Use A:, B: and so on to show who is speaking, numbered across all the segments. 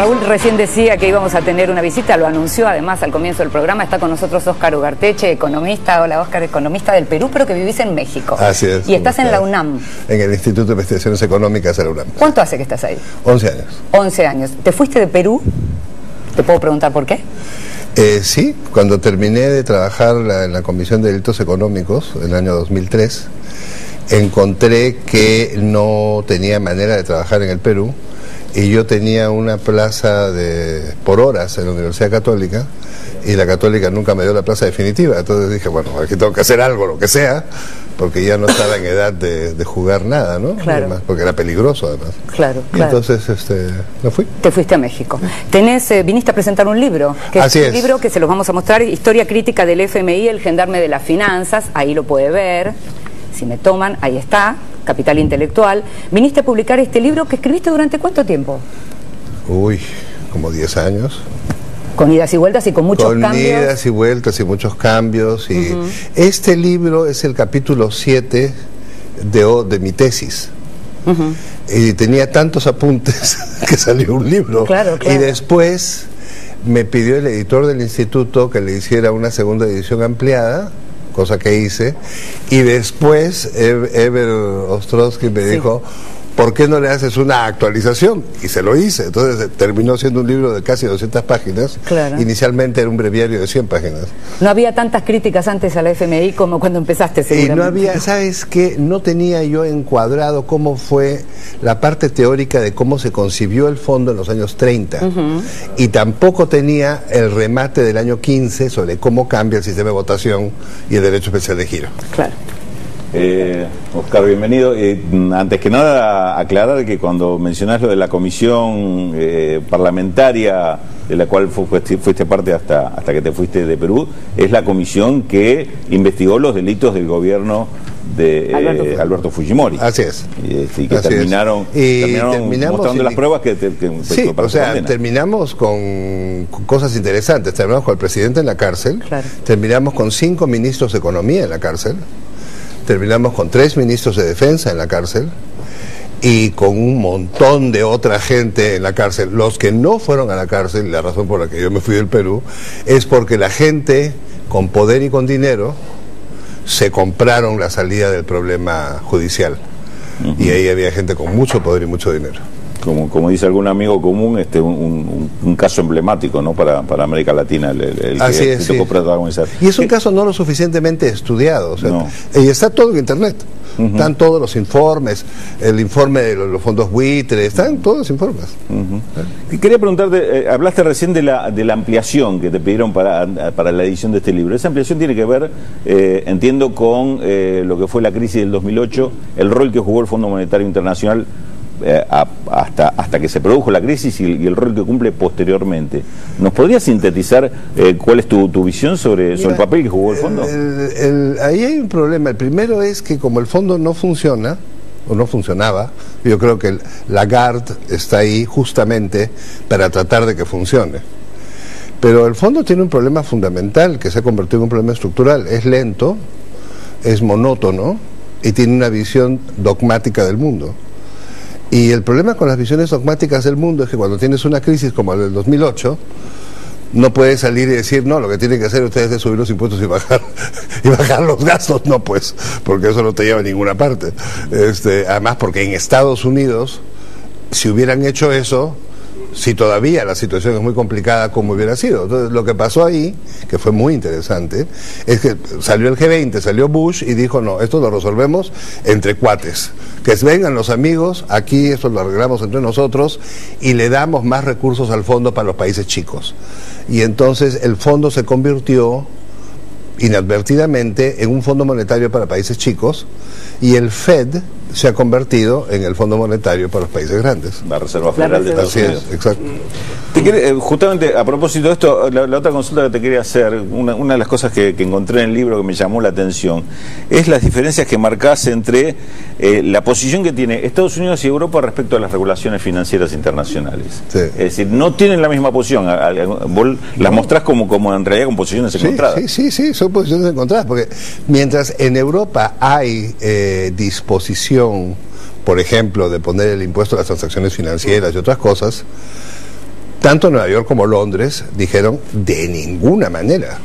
A: Raúl recién decía que íbamos a tener una visita, lo anunció además al comienzo del programa. Está con nosotros Óscar Ugarteche, economista. Hola Óscar, economista del Perú, pero que vivís en México.
B: Así es.
A: Y estás en la UNAM.
B: En el Instituto de Investigaciones Económicas de la UNAM.
A: ¿Cuánto hace que estás ahí?
B: 11 años.
A: 11 años. ¿Te fuiste de Perú? ¿Te puedo preguntar por qué?
B: Sí, cuando terminé de trabajar en la Comisión de Delitos Económicos, en el año 2003, encontré que no tenía manera de trabajar en el Perú. Y yo tenía una plaza por horas en la Universidad Católica, y la Católica nunca me dio la plaza definitiva. Entonces dije, bueno, aquí tengo que hacer algo, lo que sea, porque ya no estaba en edad de jugar nada, ¿no?
A: Claro.
B: Además, porque era peligroso, además.
A: Claro,
B: y
A: claro.
B: entonces me fui.
A: Te fuiste a México. Viniste a presentar un libro, que
B: Así
A: es un
B: es.
A: libro que se los vamos a mostrar, Historia Crítica del FMI, el gendarme de las finanzas. Ahí lo puede ver. Si me toman, ahí está, Capital Intelectual. Viniste a publicar este libro que escribiste durante ¿cuánto tiempo?
B: Uy, como 10 años.
A: Con idas y vueltas y con muchos cambios.
B: Con idas y vueltas y muchos cambios. Y este libro es el capítulo 7 de mi tesis. Y tenía tantos apuntes que salió un libro.
A: Claro, claro.
B: Y después me pidió el editor del instituto que le hiciera una segunda edición ampliada, cosa que hice, y después Eber Ostrowski me dijo, ¿por qué no le haces una actualización? Y se lo hice. Entonces terminó siendo un libro de casi 200 páginas.
A: Claro.
B: Inicialmente era un breviario de 100 páginas.
A: No había tantas críticas antes a la FMI como cuando empezaste, seguramente.
B: Y no había, ¿sabes qué? No tenía yo encuadrado cómo fue la parte teórica de cómo se concibió el fondo en los años 30. Y tampoco tenía el remate del año 15 sobre cómo cambia el sistema de votación y el derecho especial de giro.
A: Claro.
C: Óscar, bienvenido. Antes que nada, aclarar que cuando mencionás lo de la comisión parlamentaria de la cual fuiste parte hasta que te fuiste de Perú, es la comisión que investigó los delitos del gobierno de Alberto Fujimori.
B: Así es.
C: Y que terminaron mostrando las pruebas que
B: sí, o sea, terminamos con cosas interesantes. Terminamos con el presidente en la cárcel,
A: claro.
B: Terminamos con 5 ministros de Economía en la cárcel, terminamos con 3 ministros de Defensa en la cárcel y con un montón de otra gente en la cárcel. Los que no fueron a la cárcel, la razón por la que yo me fui del Perú, es porque la gente con poder y con dinero se compraron la salida del problema judicial. Y ahí había gente con mucho poder y mucho dinero.
C: Como dice algún amigo común, un caso emblemático, ¿no? para América Latina, el
B: Así
C: que
B: es,
C: tocó protagonizar.
B: Y es un caso no lo suficientemente estudiado, o sea,
C: no.
B: Y está todo en internet. Están todos los informes, el informe de los fondos buitres, están todos los informes.
C: Y quería preguntarte, hablaste recién de la ampliación que te pidieron para la edición de este libro. Esa ampliación tiene que ver, entiendo, con lo que fue la crisis del 2008, el rol que jugó el Fondo Monetario Internacional hasta que se produjo la crisis y el rol que cumple posteriormente. ¿Nos podrías sintetizar cuál es tu visión sobre el papel que jugó el fondo?
B: Ahí hay un problema. El primero es que como el fondo no funciona, o no funcionaba, yo creo que Lagarde está ahí justamente para tratar de que funcione. Pero el fondo tiene un problema fundamental que se ha convertido en un problema estructural. Es lento, es monótono y tiene una visión dogmática del mundo. Y el problema con las visiones dogmáticas del mundo es que cuando tienes una crisis como la del 2008, no puedes salir y decir, no, lo que tienen que hacer ustedes es subir los impuestos y bajar los gastos. No, pues, porque eso no te lleva a ninguna parte. Además, porque en Estados Unidos, si hubieran hecho eso, si todavía la situación es muy complicada, como hubiera sido. Entonces, lo que pasó ahí, que fue muy interesante, es que salió el G20, salió Bush y dijo, no, esto lo resolvemos entre cuates. Que vengan los amigos, aquí esto lo arreglamos entre nosotros y le damos más recursos al fondo para los países chicos. Y entonces el fondo se convirtió inadvertidamente en un fondo monetario para países chicos y el Fed se ha convertido en el Fondo Monetario para los países grandes.
C: La Reserva Federal de Estados Unidos.
B: Exacto.
C: Justamente a propósito de esto, la otra consulta que te quería hacer, una de las cosas que encontré en el libro que me llamó la atención, es las diferencias que marcás entre la posición que tiene Estados Unidos y Europa respecto a las regulaciones financieras internacionales.
B: Sí.
C: Es decir, no tienen la misma posición, vos las mostrás como en realidad con posiciones encontradas.
B: Sí, son posiciones encontradas, porque mientras en Europa hay disposición, por ejemplo, de poner el impuesto a las transacciones financieras y otras cosas, tanto Nueva York como Londres dijeron de ninguna manera,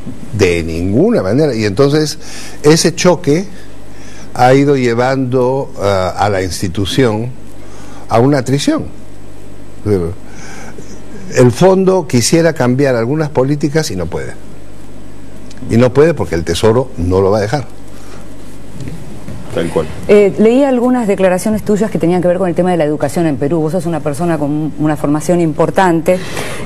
B: y entonces ese choque ha ido llevando a la institución a una atrición. El fondo quisiera cambiar algunas políticas y no puede. Y no puede porque el Tesoro no lo va a dejar.
C: Tal cual.
A: Leí algunas declaraciones tuyas que tenían que ver con el tema de la educación en Perú. Vos sos una persona con una formación importante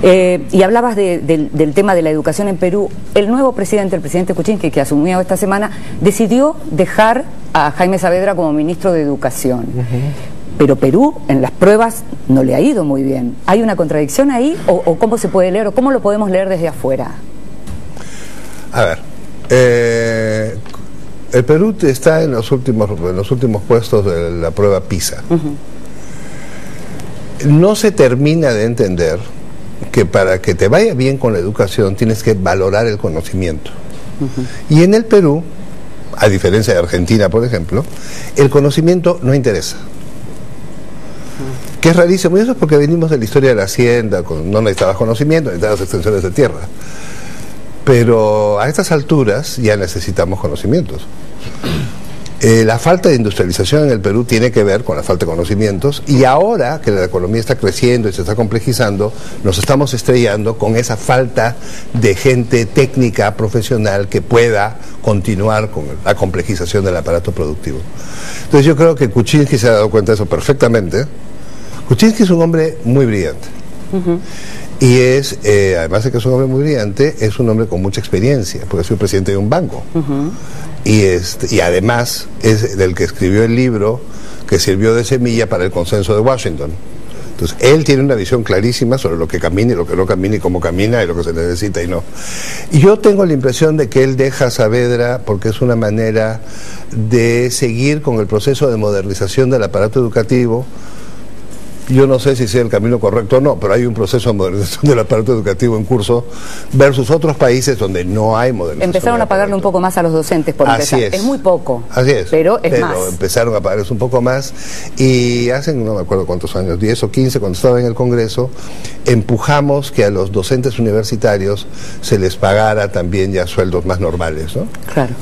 A: y hablabas del tema de la educación en Perú. El nuevo presidente, el presidente Kuczynski, que asumió esta semana, decidió dejar a Jaime Saavedra como ministro de Educación. Pero Perú en las pruebas no le ha ido muy bien. ¿Hay una contradicción ahí o cómo se puede leer o cómo lo podemos leer desde afuera?
B: A ver, el Perú está en los últimos puestos de la prueba PISA. No se termina de entender que para que te vaya bien con la educación tienes que valorar el conocimiento. Y en el Perú, a diferencia de Argentina, por ejemplo, el conocimiento no interesa. Que es rarísimo, y eso es porque venimos de la historia de la hacienda, no necesitabas conocimiento, necesitabas extensiones de tierra. Pero a estas alturas ya necesitamos conocimientos. La falta de industrialización en el Perú tiene que ver con la falta de conocimientos, y ahora que la economía está creciendo y se está complejizando, nos estamos estrellando con esa falta de gente técnica, profesional, que pueda continuar con la complejización del aparato productivo. Entonces yo creo que Kuczynski se ha dado cuenta de eso perfectamente. Kuczynski es un hombre muy brillante. Y es, además de que es un hombre muy brillante, es un hombre con mucha experiencia, porque ha sido presidente de un banco. Y además es del que escribió el libro que sirvió de semilla para el consenso de Washington. Entonces, él tiene una visión clarísima sobre lo que camina y lo que no camina, y cómo camina y lo que se necesita y no. Y yo tengo la impresión de que él deja a Saavedra porque es una manera de seguir con el proceso de modernización del aparato educativo. Yo no sé si sea el camino correcto o no, pero hay un proceso de modernización del aparato educativo en curso versus otros países donde no hay modernización.
A: Empezaron a pagarle un poco más a los docentes por empezar. Es muy poco.
B: Así es.
A: Pero es más.
B: Empezaron a pagarles un poco más y hacen, no me acuerdo cuántos años, 10 o 15, cuando estaba en el Congreso, empujamos que a los docentes universitarios se les pagara también ya sueldos más normales, ¿no?
A: Claro.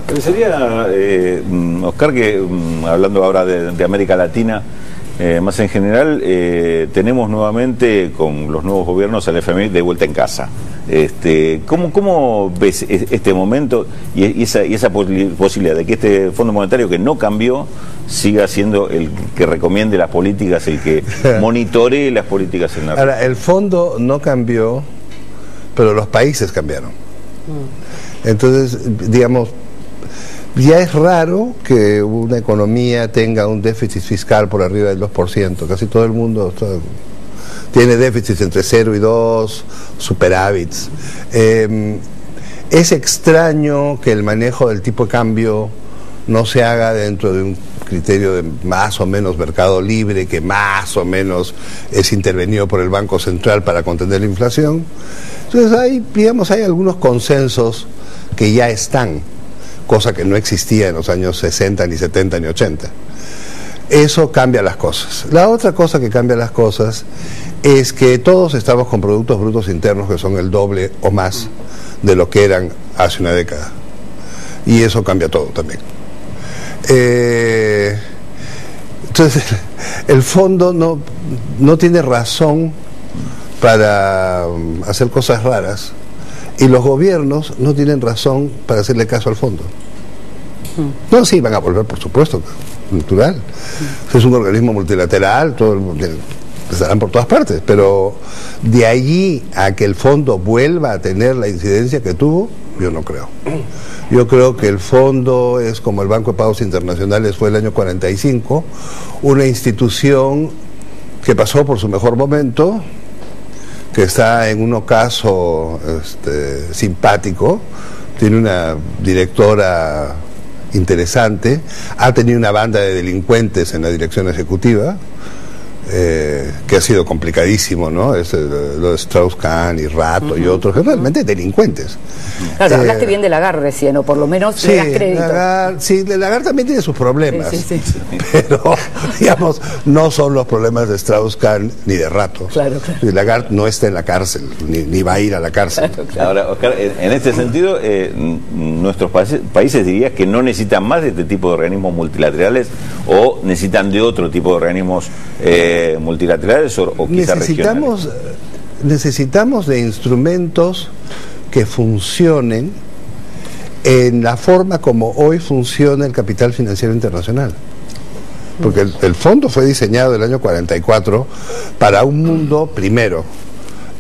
B: Entonces,
C: Sería, Oscar, que hablando ahora de América Latina, más en general, tenemos nuevamente con los nuevos gobiernos al FMI de vuelta en casa. ¿Cómo ves este momento y esa posibilidad de que este Fondo Monetario, que no cambió, siga siendo el que recomiende las políticas, el que monitoree las políticas en la
B: Ahora, el fondo no cambió, pero los países cambiaron. Entonces, digamos, ya es raro que una economía tenga un déficit fiscal por arriba del 2%. Casi todo el mundo tiene déficits entre 0 y 2, superávits. Es extraño que el manejo del tipo de cambio no se haga dentro de un criterio de más o menos mercado libre, que más o menos es intervenido por el Banco Central para contener la inflación. Entonces hay algunos consensos que ya están, cosa que no existía en los años 60, ni 70, ni 80. Eso cambia las cosas. La otra cosa que cambia las cosas es que todos estamos con productos brutos internos que son el doble o más de lo que eran hace una década. Y eso cambia todo también. Entonces, el fondo no tiene razón para hacer cosas raras, y los gobiernos no tienen razón para hacerle caso al fondo. No, sí, van a volver, por supuesto, natural. Es un organismo multilateral, estarán por todas partes, pero de allí a que el fondo vuelva a tener la incidencia que tuvo, yo no creo. Yo creo que el fondo es como el Banco de Pagos Internacionales fue el año 45, una institución que pasó por su mejor momento, que está en un ocaso simpático, tiene una directora interesante, ha tenido una banda de delincuentes en la dirección ejecutiva, que ha sido complicadísimo, ¿no? Es lo de Strauss-Kahn y Rato y otros, que realmente delincuentes.
A: Claro, hablaste bien de Lagarde recién, o por lo menos
B: sí,
A: le das crédito.
B: Lagarde también tiene sus problemas,
A: sí.
B: pero, digamos, no son los problemas de Strauss-Kahn ni de Rato.
A: Claro.
B: Lagarde no está en la cárcel, ni va a ir a la cárcel.
C: Claro. Ahora, Oscar, en este sentido, nuestros países dirías que no necesitan más de este tipo de organismos multilaterales, o necesitan de otro tipo de organismos multilaterales o quizás regionales.
B: Necesitamos de instrumentos que funcionen en la forma como hoy funciona el capital financiero internacional. Porque el fondo fue diseñado el año 44 para un mundo, primero,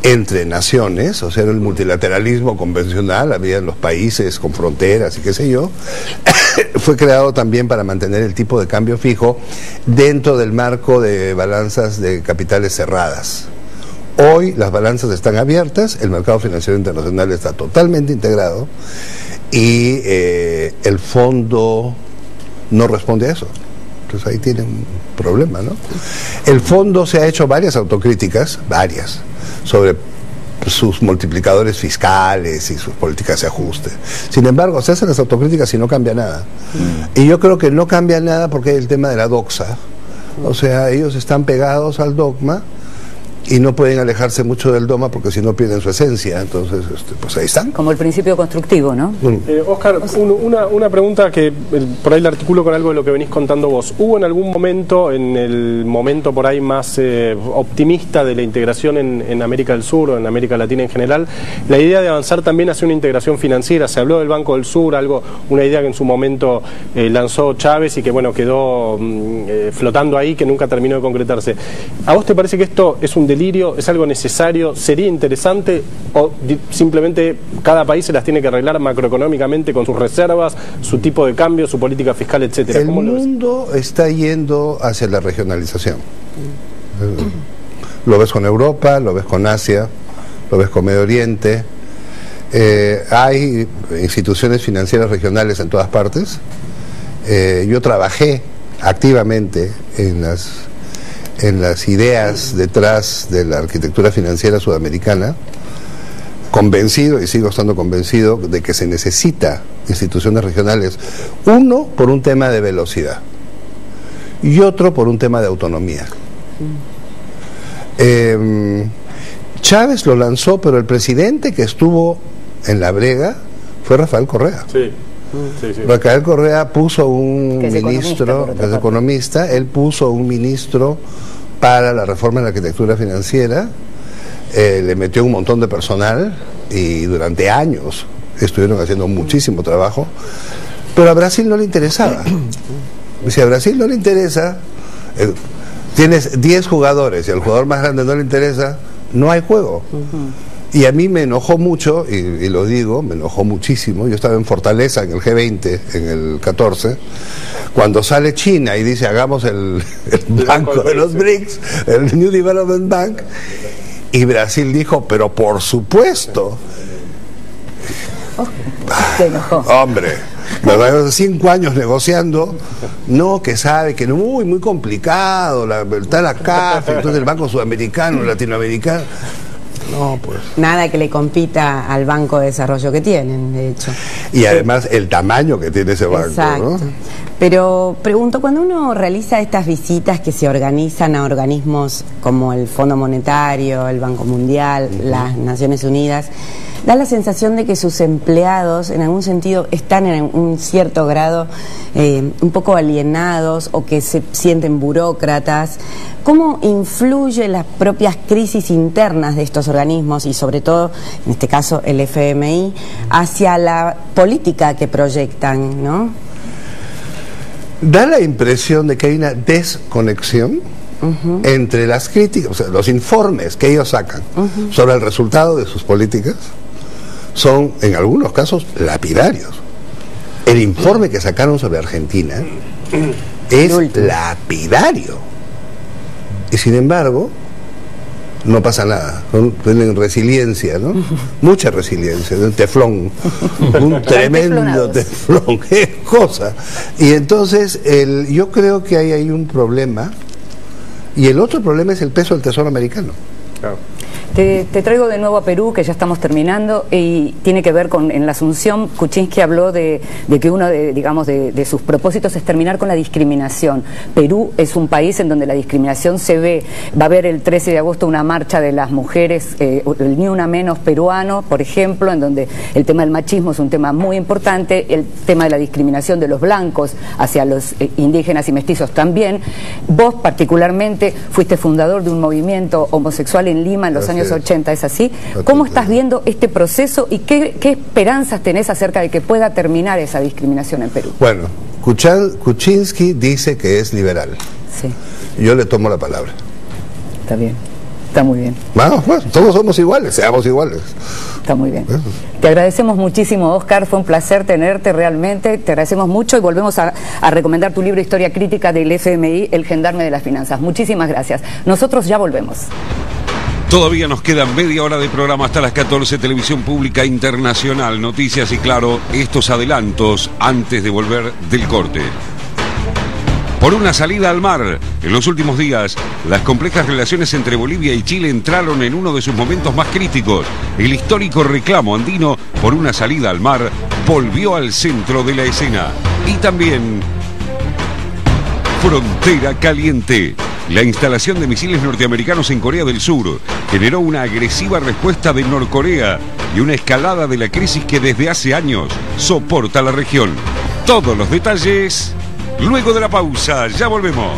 B: entre naciones, o sea, el multilateralismo convencional, había los países con fronteras y qué sé yo. Fue creado también para mantener el tipo de cambio fijo dentro del marco de balanzas de capitales cerradas. Hoy las balanzas están abiertas, el mercado financiero internacional está totalmente integrado y el fondo no responde a eso. Entonces ahí tiene un problema, ¿no? El fondo se ha hecho varias autocríticas, sobre sus multiplicadores fiscales y sus políticas de ajuste. Sin embargo, se hacen las autocríticas y no cambia nada. Y yo creo que no cambia nada porque hay el tema de la doxa. O sea, ellos están pegados al dogma y no pueden alejarse mucho del dogma porque si no pierden su esencia. Entonces, pues ahí están.
A: Como el principio constructivo, ¿no?
D: Oscar, una pregunta que por ahí la articulo con algo de lo que venís contando vos. ¿Hubo en algún momento, en el momento por ahí más optimista de la integración en América del Sur o en América Latina en general, la idea de avanzar también hacia una integración financiera? Se habló del Banco del Sur, una idea que en su momento lanzó Chávez y que bueno quedó flotando ahí, que nunca terminó de concretarse. ¿A vos te parece que esto es un delirio, es algo necesario, sería interesante, o simplemente cada país se las tiene que arreglar macroeconómicamente con sus reservas, su tipo de cambio, su política fiscal, etcétera?
B: El mundo está yendo hacia la regionalización. Lo ves con Europa, lo ves con Asia, lo ves con Medio Oriente. Hay instituciones financieras regionales en todas partes. Yo trabajé activamente en las ideas detrás de la arquitectura financiera sudamericana, convencido, y sigo estando convencido, de que se necesita instituciones regionales, uno por un tema de velocidad y otro por un tema de autonomía. Chávez lo lanzó, pero el presidente que estuvo en la brega fue Rafael Correa.
D: Sí.
B: Rafael Correa puso un
A: ministro,
B: que es economista, él puso un ministro para la reforma de la arquitectura financiera, le metió un montón de personal y durante años estuvieron haciendo muchísimo trabajo, pero a Brasil no le interesaba. Si a Brasil no le interesa, tienes 10 jugadores y al jugador más grande no le interesa, no hay juego. Y a mí me enojó mucho, y lo digo, me enojó muchísimo. Yo estaba en Fortaleza, en el G20, en el 14, cuando sale China y dice, hagamos el banco de los BRICS, el New Development Bank, y Brasil dijo, pero por supuesto.
A: Se enojó.
B: Hombre, ¿verdad? 5 años negociando, no, que sabe que no, muy complicado, está la CAF, entonces el Banco Sudamericano, el Latinoamericano. No, pues.
E: Nada que le compita al Banco de Desarrollo que tienen, de hecho.
B: Y además el tamaño que tiene ese banco,
E: exacto,
B: ¿no?
E: Pero pregunto, cuando uno realiza estas visitas que se organizan a organismos como el Fondo Monetario, el Banco Mundial, las Naciones Unidas, da la sensación de que sus empleados en algún sentido están en un cierto grado un poco alienados o que se sienten burócratas. ¿Cómo influye las propias crisis internas de estos organismos y sobre todo, en este caso, el FMI, hacia la política que proyectan, ¿no?
B: Da la impresión de que hay una desconexión entre las críticas, o sea, los informes que ellos sacan sobre el resultado de sus políticas son, en algunos casos, lapidarios. El informe que sacaron sobre Argentina es lapidario. Y sin embargo, no pasa nada. Tienen resiliencia, ¿no? Mucha resiliencia, un teflón, un tremendo teflón, qué cosa. Y entonces, yo creo que hay un problema Y el otro problema es el peso del Tesoro americano.
D: Claro.
A: Te traigo de nuevo a Perú, que ya estamos terminando, y tiene que ver con, en la Asunción, Kuczynski habló de que uno de sus propósitos es terminar con la discriminación. Perú es un país en donde la discriminación se ve. Va a haber el 13 de agosto una marcha de las mujeres, el Ni Una Menos peruano, por ejemplo, en donde el tema del machismo es un tema muy importante, el tema de la discriminación de los blancos hacia los indígenas y mestizos también. Vos particularmente fuiste fundador de un movimiento homosexual en Lima en los años 80, ¿es así? ¿Cómo estás viendo este proceso y qué esperanzas tenés acerca de que pueda terminar esa discriminación en Perú?
B: Bueno, Kuczynski dice que es liberal.
A: Sí.
B: Yo le tomo la palabra.
A: Está bien, está muy bien.
B: Bueno, todos somos iguales, seamos iguales.
A: Está muy bien. Te agradecemos muchísimo, Óscar, fue un placer tenerte realmente, te agradecemos mucho y volvemos a recomendar tu libro Historia Crítica del FMI, El Gendarme de las Finanzas. Muchísimas gracias. Nosotros ya volvemos.
F: Todavía nos queda media hora de programa hasta las 14, Televisión Pública Internacional, noticias y claro, estos adelantos antes de volver del corte. Por una salida al mar, en los últimos días, las complejas relaciones entre Bolivia y Chile entraron en uno de sus momentos más críticos. El histórico reclamo andino por una salida al mar volvió al centro de la escena. Y también Frontera Caliente. La instalación de misiles norteamericanos en Corea del Sur generó una agresiva respuesta de Norcorea y una escalada de la crisis que desde hace años soporta la región. Todos los detalles luego de la pausa. Ya volvemos.